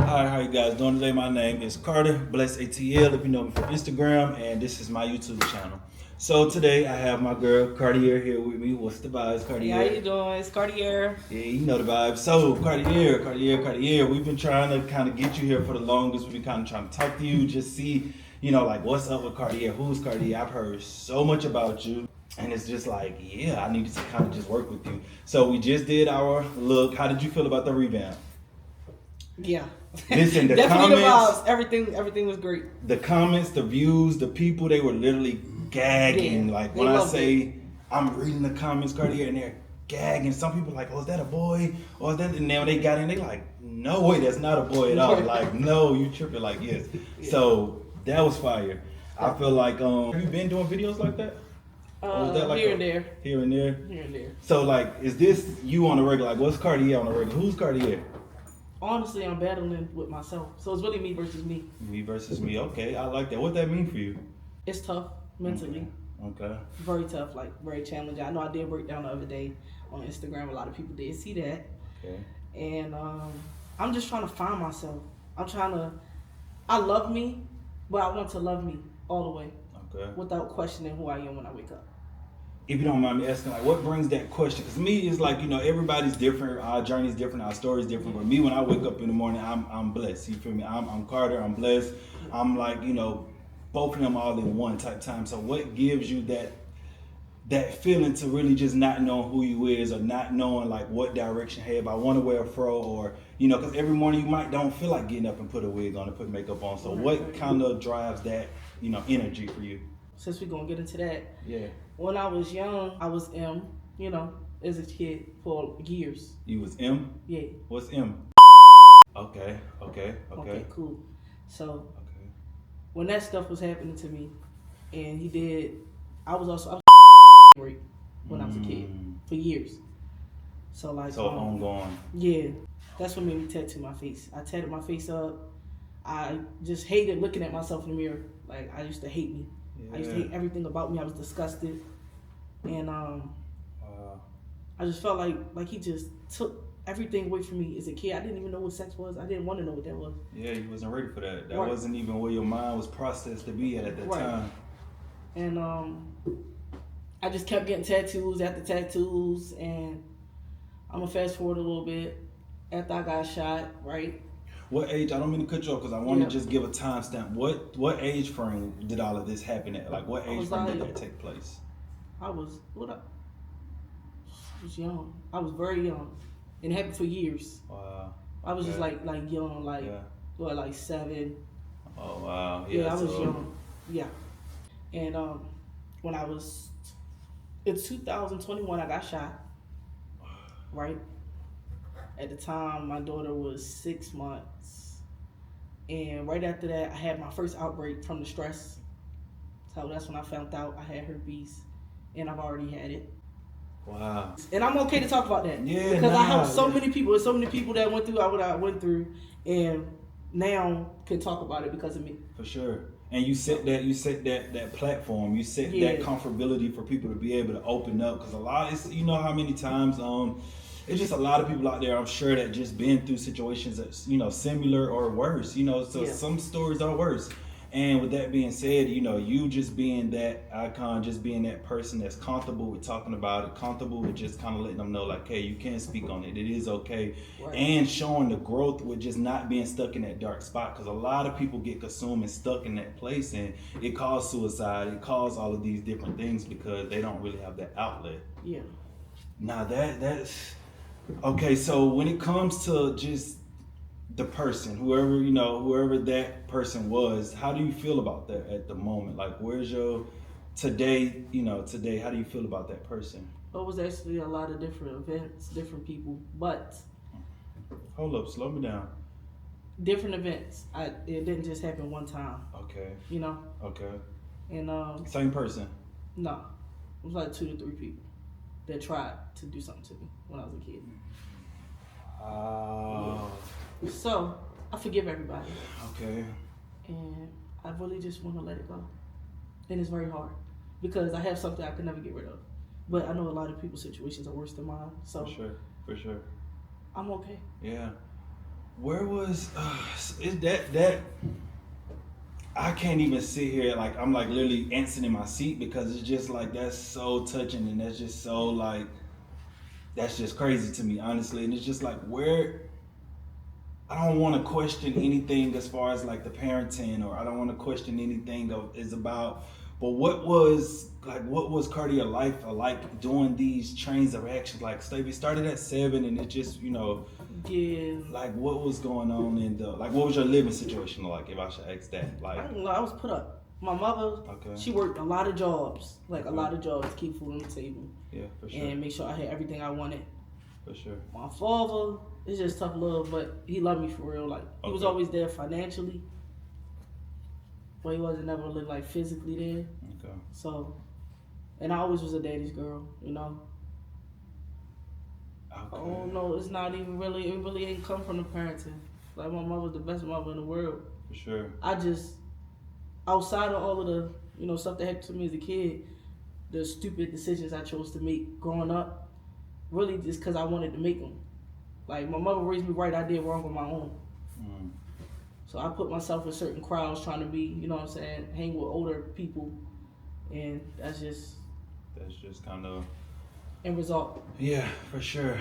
Hi, how you guys doing today? My name is Kardiar, Bless ATL if you know me from Instagram, and this is my YouTube channel. So today I have my girl Kardiar here with me. What's the vibes, Kardiar? Hey, how you doing? It's Kardiar. Yeah, you know the vibes. So Kardiar, we've been trying to kind of get you here for the longest. We've been kind of trying to talk to you, just see, like what's up with Kardiar? Who's Kardiar? I've heard so much about you. And it's just like, yeah, I needed to kind of just work with you. So we just did our look. How did you feel about the revamp? Yeah. Listen, the definitely comments, the vibes. Everything was great. The comments, the views, the people, they were literally gagging. Yeah, like when I say I'm reading the comments, Kardiar, and they're gagging. Some people are like, oh, is that a boy? Or is that? And then when they got in, they like, no way, that's not a boy at all. Like, no, you tripping? Like, yes. Yeah. So that was fire. I feel like, have you been doing videos like that? Or was that like here and there. Here and there? Here and there. So like, is this you on the regular? Like, what's Kardiar on the regular? Who's Kardiar? Honestly, I'm battling with myself. So it's really me versus me. Me versus me. Okay, I like that. What that mean for you? It's tough mentally. Okay. Very tough, like very challenging. I know I did break down the other day on Instagram. A lot of people did see that. Okay. And I'm just trying to find myself. I love me, but I want to love me all the way. Okay. Without questioning who I am when I wake up. If you don't mind me asking, like, what brings that question? Because me, it's like, everybody's different. Our journey's different. Our story's different. But me, when I wake up in the morning, I'm blessed. You feel me? I'm Kardiar. I'm blessed. I'm like, both of them all in one type time. So what gives you that feeling to really just not knowing who you is, or not knowing like what direction, hey, if I want to wear a fro, or because every morning you might don't feel like getting up and put a wig on and put makeup on. So what kind of drives that energy for you? Since we're gonna get into that, yeah. When I was young, I was M, as a kid for years. You was M? Yeah. What's M? Okay, cool. So when that stuff was happening to me, and I was raped when I was a kid for years. So like ongoing. Yeah. That's what made me tattoo my face. I tatted my face up. I just hated looking at myself in the mirror. Like I used to hate me. Yeah. I used to hate everything about me. I was disgusted. And I just felt like he just took everything away from me as a kid. I didn't even know what sex was. I didn't want to know what that was. Yeah, you wasn't ready for that. That wasn't even where your mind was processed to be at that time. And I just kept getting tattoos after tattoos, and I'm gonna fast forward a little bit. After I got shot, right? What age? I don't mean to cut you off because I want to just give a timestamp. What age frame did all of this happen at? Like what age frame did that take place? I was young. I was very young. It happened for years. Wow. I was just like young, like 7. Oh wow. Yeah, I was young. Yeah. And when I was in 2021, I got shot. Right. At the time, my daughter was 6 months. And right after that, I had my first outbreak from the stress. So that's when I found out I had herpes. And I've already had it. Wow. And I'm okay to talk about that. Yeah. Because I helped so many people. There's so many people that went through what I went through. And now can talk about it because of me. For sure. And you set that platform, you set that comfortability for people to be able to open up. Because a lot, how many times, it's just a lot of people out there, I'm sure, that just been through situations that's, similar or worse, some stories are worse. And with that being said, you just being that icon, just being that person that's comfortable with talking about it, comfortable with just kind of letting them know, like, hey, you can speak on it. It is okay. Right. And showing the growth with just not being stuck in that dark spot. Because a lot of people get consumed and stuck in that place, and it causes suicide. It causes all of these different things because they don't really have that outlet. Yeah. Now that's... Okay, so when it comes to just the person, whoever that person was, how do you feel about that at the moment? Like, where's your today, how do you feel about that person? It was actually a lot of different events, different people, but... Hold up, slow me down. Different events. It didn't just happen one time. Okay. Okay. And same person? No. It was like 2 to 3 people that tried to do something to me when I was a kid. So, I forgive everybody. Okay. And I really just want to let it go. And it's very hard because I have something I could never get rid of. But I know a lot of people's situations are worse than mine. So For sure. I'm okay. Yeah. Where was that I can't even sit here like I'm like literally answering in my seat because it's just like that's so touching and that's just so like that's just crazy to me honestly, and it's just like where I don't want to question anything as far as like the parenting, or I don't want to question anything is about. But what was Kardiar life like doing these trains of action? Like, we started at 7, and it just Yeah. Like, what was going on in the what was your living situation like? If I should ask that, like, I don't know. I was put up. My mother, she worked a lot of jobs, a lot of jobs to keep food on the table. Yeah, for sure. And make sure I had everything I wanted. For sure. My father, it's just tough love, but he loved me for real. Like, he was always there financially, but he wasn't never really like physically there. Okay. So, and I always was a daddy's girl, Okay. Oh no, it's not even really. It really ain't come from the parenting. Like, my mother's the best mother in the world. For sure. I just, outside of all of the stuff that happened to me as a kid, the stupid decisions I chose to make growing up, really just because I wanted to make them. Like, my mother raised me right, I did wrong on my own. Mm. So I put myself in certain crowds trying to be, hang with older people, and that's just kind of end result. Yeah, for sure.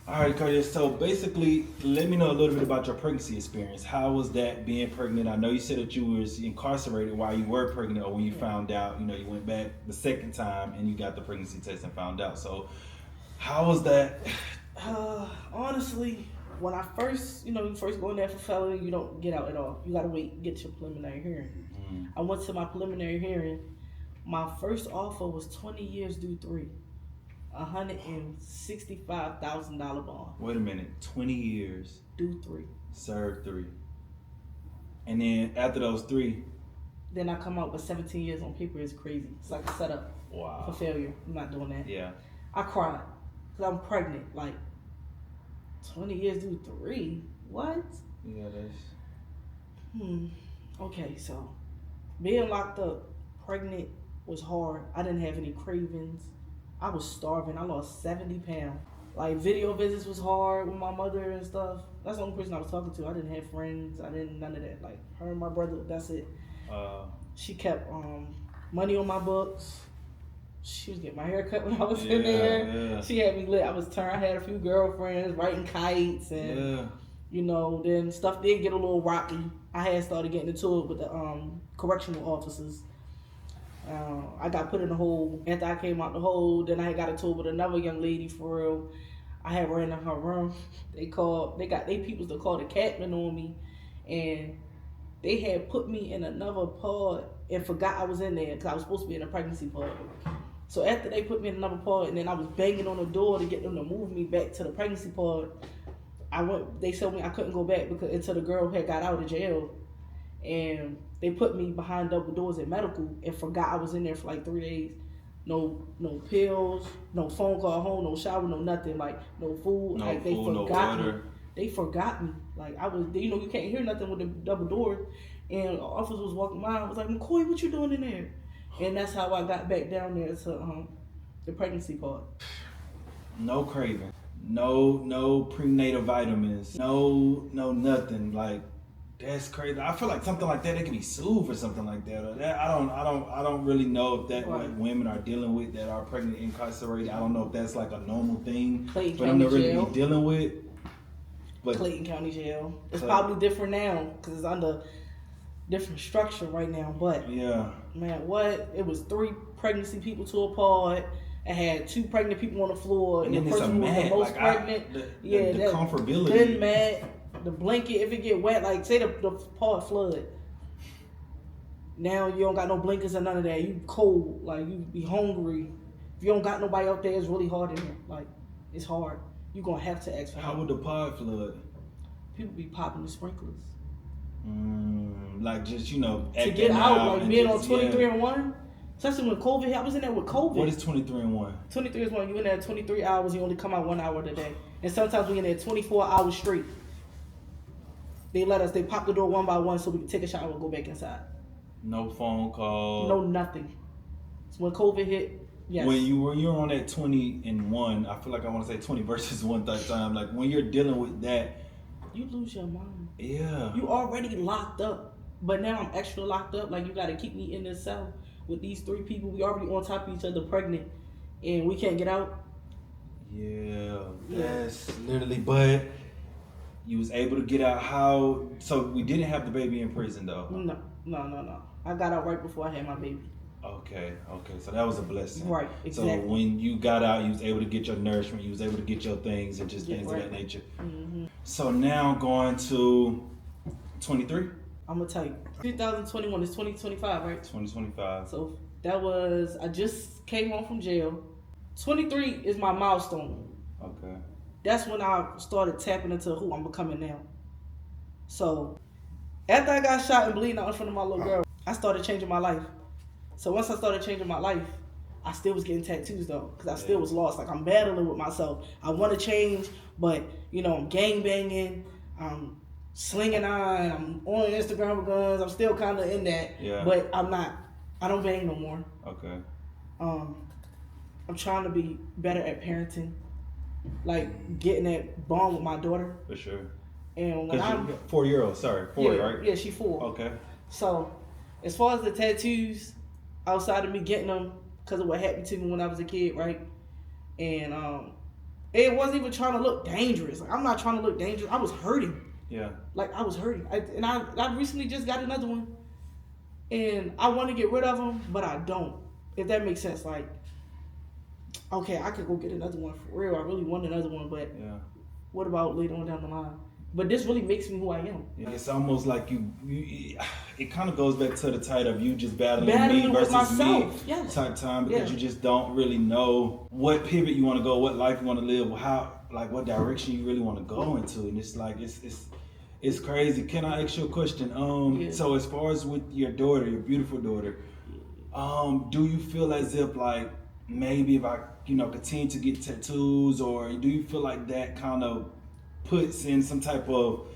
All right, Kardiar. So basically, let me know a little bit about your pregnancy experience. How was that being pregnant? I know you said that you was incarcerated while you were pregnant, or when you found out. You went back the second time and you got the pregnancy test and found out. So how was that? Honestly, when I first, you first go in there for felony, you don't get out at all. You gotta wait, get your preliminary hearing. Mm. I went to my preliminary hearing. My first offer was 20 years due 3. $165,000 bond. Wait a minute, 20 years. Due 3. Served 3. And then after those 3. Then I come out with 17 years on paper. It's crazy. It's like a setup for failure. I'm not doing that. Yeah. I cried because I'm pregnant. Like, 20 years due 3? What? Yeah, that's... Okay, so being locked up, pregnant, was hard. I didn't have any cravings. I was starving. I lost 70 pounds. Like, video visits was hard with my mother and stuff. That's the only person I was talking to. I didn't have friends. None of that. Like, her and my brother, that's it. She kept money on my books. She was getting my hair cut when I was in there. Yeah. She had me lit. I had a few girlfriends, writing kites, and then stuff did get a little rocky. I had started getting into it with the correctional officers. I got put in the hole. After I came out the hole, then I got into it with another young lady for real. I had ran in her room. They got people to call the captain on me, and they had put me in another pod and forgot I was in there because I was supposed to be in a pregnancy pod. So after they put me in another pod, and then I was banging on the door to get them to move me back to the pregnancy pod, they told me I couldn't go back until the girl had got out of jail, and they put me behind double doors at medical and forgot I was in there for like 3 days. No pills, no phone call home, no shower, no nothing, like no food. They forgot me. They forgot me. Like, I was, you can't hear nothing with the double doors. And the officer was walking by. I was like, McCoy, what you doing in there? And that's how I got back down there to the pregnancy part. No craving, no prenatal vitamins, no nothing. Like, that's crazy. I feel like something like that, they can be sued for something like that. Or that I don't really know if that what women are dealing with that are pregnant incarcerated. I don't know if that's like a normal thing for them to really be dealing with. But Clayton County Jail. It's probably different now because it's under different structure right now. But yeah, man, what? It was 3 pregnancy people to a pod. I had 2 pregnant people on the floor, and the person who was the most pregnant. The comfortability. Then mat, the blanket, if it get wet, like say the pod flood. Now you don't got no blankets or none of that. You cold, like you be hungry. If you don't got nobody out there, it's really hard in here. Like, it's hard. You gonna have to ask for help. How would the pod flood? People be popping the sprinklers. Like just to get out, like being on 23 and 1. Especially when COVID hit, I was in there with COVID. What is 23 and 1? 23 is when you in there 23 hours, you only come out 1 hour a day. And sometimes we in there 24 hours straight. They pop the door one by one so we can take a shower and go back inside. No phone call. No nothing. So when COVID hit, yes. When you're on that 20 and 1, I feel like I want to say 20 versus 1 that time. Like when you're dealing with that, you lose your mind. Yeah. You already locked up, but now I'm extra locked up. Like, you got to keep me in this cell with these 3 people. We already on top of each other, pregnant, and we can't get out. Yeah, that's literally. But you was able to get out. How? So we didn't have the baby in prison though. No. I got out right before I had my baby. Okay. So that was a blessing. Right, exactly. So when you got out, you was able to get your nourishment. You was able to get your things and just things of that nature. Mm-hmm. So now going to 23. I'm gonna tell you, 2021 is 2025, right? 2025. So that was, I just came home from jail. 23 is my milestone. Okay. That's when I started tapping into who I'm becoming now. So after I got shot and bleeding out in front of my little girl, I started changing my life. So once I started changing my life, I still was getting tattoos though, because I still was lost. Like, I'm battling with myself. I want to change, but I'm gang banging, I'm slinging iron, I'm on Instagram with guns. I'm still kind of in that, but I'm not. I don't bang no more. Okay. I'm trying to be better at parenting, like getting that bond with my daughter. For sure. And when I'm 4-year-old, sorry, 4, right? Yeah, she's 4. Okay. So, as far as the tattoos, outside of me getting them because of what happened to me when I was a kid, right? And it wasn't even trying to look dangerous. Like, I'm not trying to look dangerous. I was hurting. Yeah. Like, I was hurting. I recently just got another one, and I want to get rid of them, but I don't. If that makes sense, like, okay, I could go get another one for real. I really want another one, but what about later on down the line? But this really makes me who I am. It's almost like you it kind of goes back to the title of you just battling me with versus myself. me type time, because you just don't really know what pivot you want to go, what life you want to live, what direction you really want to go into. And it's like, it's crazy. Can I ask you a question? So as far as with your daughter, your beautiful daughter, do you feel as if, like, maybe if I, continue to get tattoos, or do you feel like that kind of puts in some type of,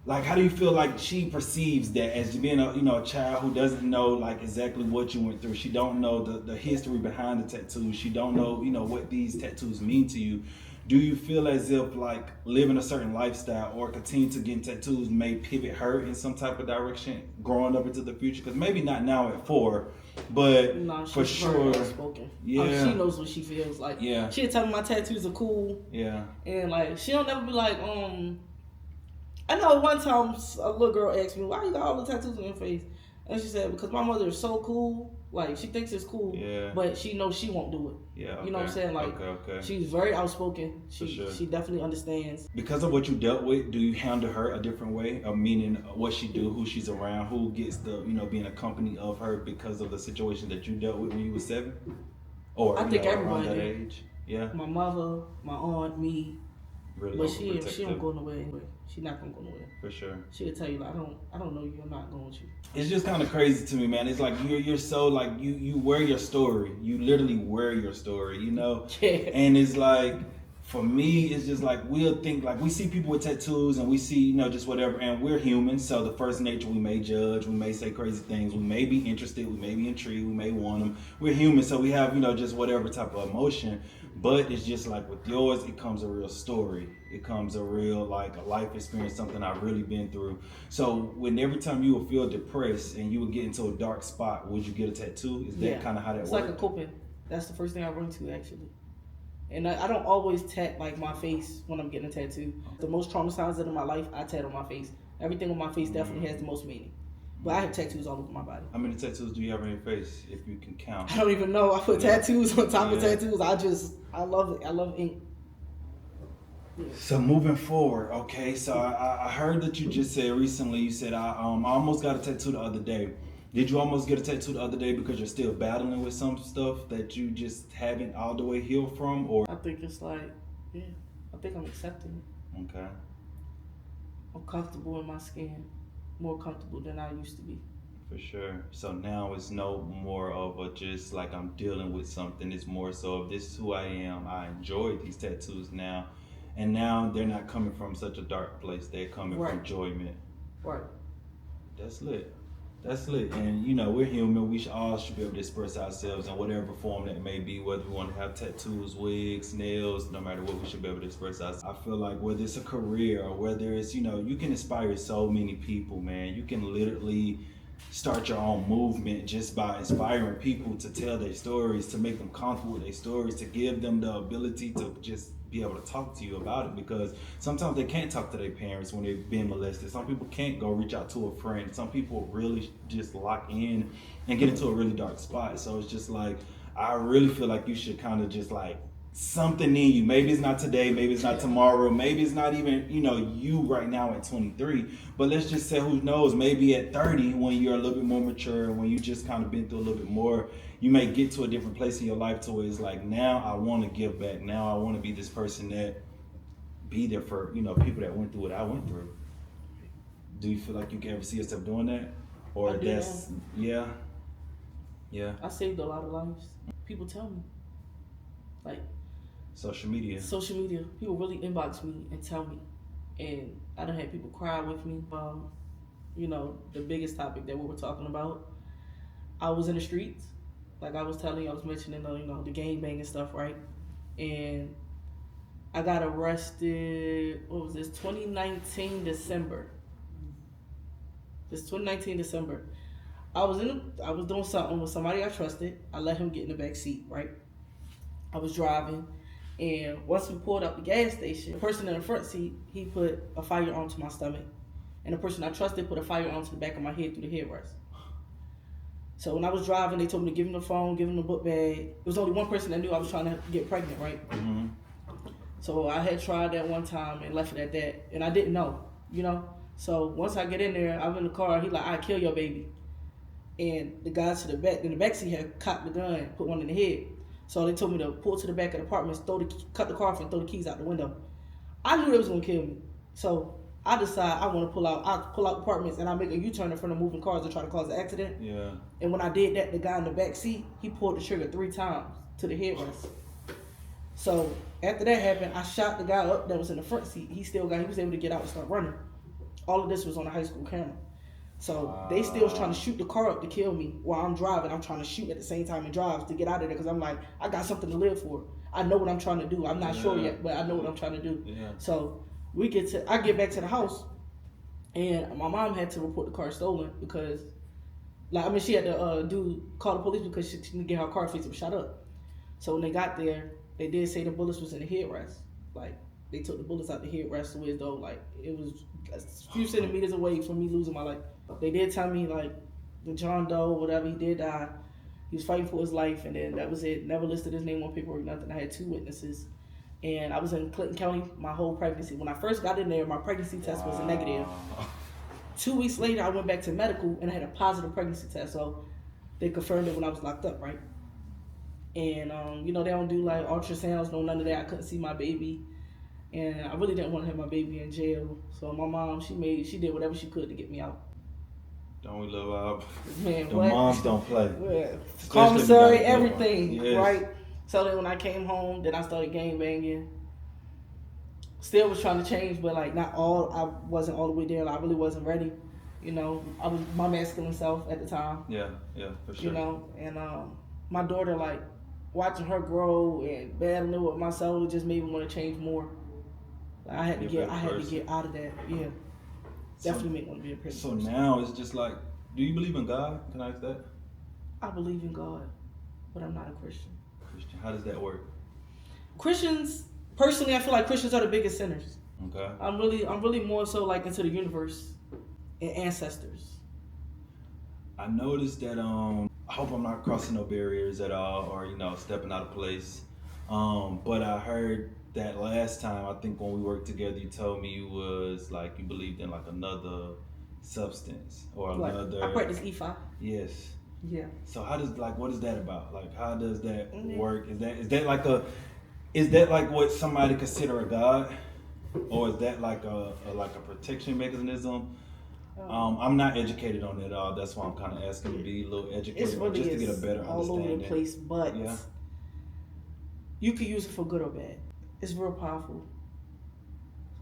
like, how do you feel like she perceives that as being a child who doesn't know, like, exactly what you went through? She don't know the history behind the tattoos. She don't know, what these tattoos mean to you. Do you feel as if, like, living a certain lifestyle or continue to get tattoos may pivot her in some type of direction growing up into the future? Because maybe not now at 4, but for sure. Yeah. She knows what she feels like. Yeah. She'll tell me my tattoos are cool. Yeah. And, like, she'll never be like, I know one time a little girl asked me, why you got all the tattoos on your face? And she said, because my mother is so cool. Like, she thinks it's cool, but she knows she won't do it. Yeah, okay. You know what I'm saying? Like, she's very outspoken. She definitely understands. Because of what you dealt with, do you handle her a different way? Meaning what she do, who she's around, who gets the, being a company of her because of the situation that you dealt with when you were 7? Or I think around everybody that did. age? Yeah. My mother, my aunt, me. Really, but she don't go nowhere anyway. She's not gonna go nowhere. For sure. She'll tell you, like, I don't know you. I'm not going with you. It's just kind of crazy to me, man. It's like you're so, like, you wear your story. You literally wear your story, Yeah. And it's like, for me, it's just like, we'll think, like, we see people with tattoos and we see, just whatever, and we're human. So the first nature, we may judge, we may say crazy things, we may be interested, we may be intrigued, we may want them. We're human, so we have, just whatever type of emotion. But it's just like with yours, it comes a real story. It comes a real, like, a life experience, something I've really been through. So when every time you would feel depressed and you would get into a dark spot, would you get a tattoo? Is that kind of how that works? It's like a coping. That's the first thing I run to, actually. And I don't always tat, like, my face when I'm getting a tattoo. The most traumatized in my life, I tat on my face. Everything on my face definitely has the most meaning. But I have tattoos all over my body. How many tattoos do you have on your face, if you can count? I don't even know. I put tattoos on top of tattoos. I love it. I love ink. Yeah. So moving forward, okay. So I heard that you just said recently, you said, I almost got a tattoo the other day. Did you almost get a tattoo the other day because you're still battling with some stuff that you just haven't all the way healed from? Or I think it's like, I think I'm accepting it. Okay. I'm comfortable in my skin. More comfortable than I used to be. For sure. So now it's no more of a just like I'm dealing with something. It's more so of this is who I am. I enjoy these tattoos now. And now they're not coming from such a dark place. They're coming from enjoyment. Right. That's lit. That's lit. And you know, we're human. We should be able to express ourselves in whatever form that may be, whether we want to have tattoos, wigs, nails, no matter what, we should be able to express ourselves. I feel like whether it's a career or whether it's, you know, you can inspire so many people, man. You can literally start your own movement just by inspiring people to tell their stories, to make them comfortable with their stories, to give them the ability to just be able to talk to you about it, because sometimes they can't talk to their parents when they've been molested. Some people can't go reach out to a friend. Some people really just lock in and get into a really dark spot. So it's just like, I really feel like you should kind of just like something in you. Maybe it's not today, maybe it's not tomorrow, maybe it's not even, you know, you right now at 23, but let's just say, who knows, maybe at 30, when you're a little bit more mature, when you just kind of been through a little bit more, you may get to a different place in your life to where it's like, now I want to give back. Now I want to be this person that be there for, you know, people that went through what I went through. Do you feel like you can ever see yourself doing that? Or that's, yeah. I saved a lot of lives. People tell me, like, social media, people really inbox me and tell me, and I done had people cry with me. You know, the biggest topic that we were talking about, I was in the streets, like I was telling you, I was mentioning, you know, the gangbang and stuff, right? And I got arrested, what was this, 2019 December. This 2019 December. I was doing something with somebody I trusted. I let him get in the back seat, right? I was driving, and once we pulled up the gas station, the person in the front seat, he put a firearm to my stomach, and the person I trusted put a firearm to the back of my head through the headrest. So when I was driving, they told me to give him the phone, give him the book bag. There was only one person that knew I was trying to get pregnant, right? Mm-hmm. So I had tried that one time and left it at that, and I didn't know, you know? So once I get in there, I'm in the car, he like, "I kill your baby." And the guys in the back seat had cocked the gun, put one in the head. So they told me to pull to the back of the apartment, cut the car off and throw the keys out the window. I knew they was gonna kill me. So I decide I want to pull out apartments, and I make a U-turn in front of moving cars to try to cause an accident. Yeah. And when I did that, the guy in the back seat, he pulled the trigger 3 times to the headrest. So after that happened, I shot the guy up that was in the front seat. He was able to get out and start running. All of this was on a high school camera. So they still was trying to shoot the car up to kill me while I'm driving. I'm trying to shoot at the same time and drive to get out of there, because I'm like, I got something to live for. I know what I'm trying to do. I'm not sure yet, but I know what I'm trying to do. Yeah. So I get back to the house, and my mom had to report the car stolen because, she had to call the police because she didn't get her car fixed. It was shot up. So when they got there, they did say the bullets was in the headrest. Like, they took the bullets out the headrest, so as though like it was a few centimeters away from me losing my life. They did tell me like the John Doe, whatever, he did die. He was fighting for his life, and then that was it. Never listed his name on paperwork, nothing. I had 2 witnesses, and I was in Clinton County my whole pregnancy. When I first got in there, my pregnancy test was a negative. 2 weeks later, I went back to medical and I had a positive pregnancy test. So they confirmed it when I was locked up, right? And they don't do like ultrasounds, no none of that. I couldn't see my baby, and I really didn't want to have my baby in jail. So my mom, she did whatever she could to get me out. Don't we love our man? The moms don't play. Yeah. Commissary, everything, yes. Right? So then when I came home, then I started gangbanging. Still was trying to change, but like I wasn't all the way there. Like, I really wasn't ready. I was my masculine self at the time. Yeah, for sure. And my daughter, like, watching her grow and battling with myself, it just made me want to change more. Like, I had to get out of that. Yeah. Definitely make me want to be a person. So now it's just like, do you believe in God? Can I ask that? I believe in God, but I'm not a Christian. How does that work? Christians, personally, I feel like Christians are the biggest sinners. Okay. I'm really more so like into the universe and ancestors. I noticed that I hope I'm not crossing no barriers at all, or stepping out of place. But I heard that last time, I think when we worked together, you told me you believed in like another substance or another. I practice E5. Yes. Yeah. So what is that about? Like, how does that work? Is that like what somebody consider a god, or is that like a protection mechanism? I'm not educated on it at all. That's why I'm kind of asking to be a little educated, really just to get a better all understanding. All over the place, but you can use it for good or bad. It's real powerful.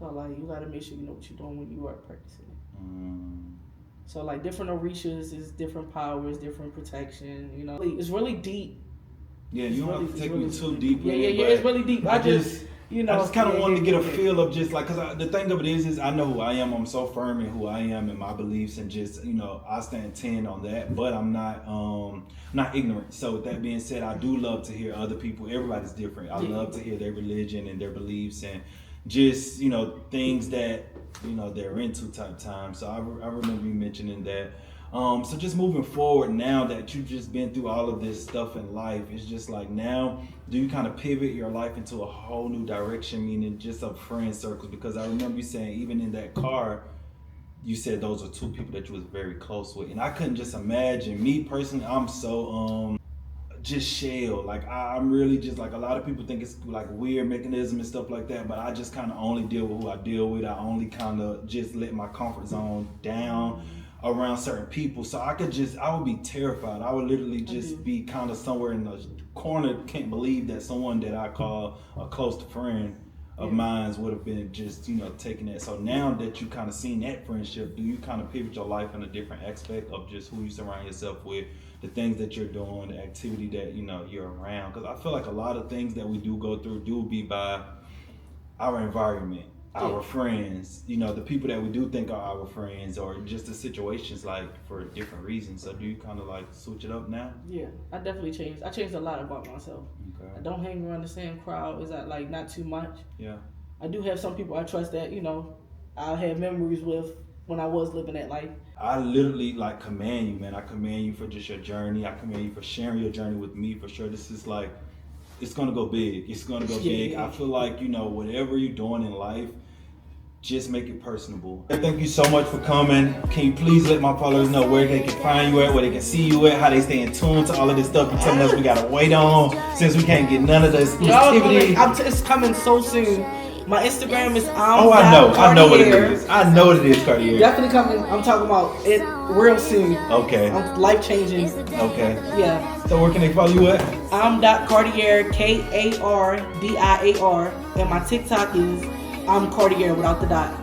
So you gotta make sure you know what you're doing when you are practicing it. So like different orishas is different powers, different protection. You know, it's really deep. Yeah, you don't have to take me too deep. Yeah, it's really deep. I just you know, I just kind of wanted to get a feel of just like, because the thing of it is I know who I am. I'm so firm in who I am and my beliefs, and just, you know, I stand 10 on that. But I'm not ignorant. So with that being said, I do love to hear other people. Everybody's different. I love to hear their religion and their beliefs, and just, you know, things that, you know, they're into type time. So I remember you mentioning that. So just moving forward, now that you've just been through all of this stuff in life, it's just like, now do you kind of pivot your life into a whole new direction, meaning just of friend circles? Because I remember you saying even in that car, you said those are two people that you was very close with, and I couldn't just imagine. Me personally, I'm so just shell. Like I'm really just like, a lot of people think it's like weird mechanism and stuff like that, but I just kind of only deal with who I deal with. I only kind of just let my comfort zone down around certain people. So I would be terrified. I would literally just be kind of somewhere in the corner. Can't believe that someone that I call a close friend of mine would have been just, you know, taking that. So now that you kind of seen that friendship, do you kind of pivot your life in a different aspect of just who you surround yourself with, the things that you're doing, the activity that, you know, you're around? Because I feel like a lot of things that we do go through do be by our environment, our friends, you know, the people that we do think are our friends, or just the situations, like for different reasons. So do you kind of like switch it up now? Yeah, I definitely changed. I changed a lot about myself. Okay. I don't hang around the same crowd. Is that like not too much? Yeah. I do have some people I trust that, you know, I have memories with when I was living that life. I literally like commend you, man. I commend you for just your journey. I commend you for sharing your journey with me, for sure. This is like, it's gonna go big. It's gonna go big. I feel like, you know, whatever you're doing in life, just make it personable. Thank you so much for coming. Can you please let my followers know where they can find you at, where they can see you at, how they stay in tune to all of this stuff you're telling us we gotta wait on, since we can't get none of this exclusivity? It's coming so soon. My Instagram is I know what it is. I know what it is, Kardiar. Definitely coming. I'm talking about it real soon. Okay. Life changing. Okay. Yeah. So where can they follow you at? I'm Kardiar, Kardiar, and my TikTok is I'm Kardiar without the dot.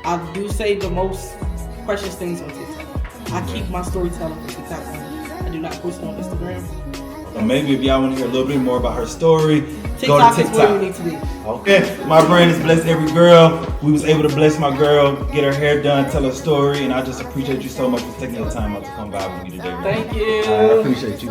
I do say the most precious things on TikTok. I keep my storytelling for TikTok. I do not post on Instagram. Or maybe if y'all want to hear a little bit more about her story, TikTok go to TikTok. Is where you need to be. Okay, my brand is Bless Every Girl. We was able to bless my girl, get her hair done, tell her story, and I just appreciate you so much for taking the time out to come by with me today. Thank you. I appreciate you.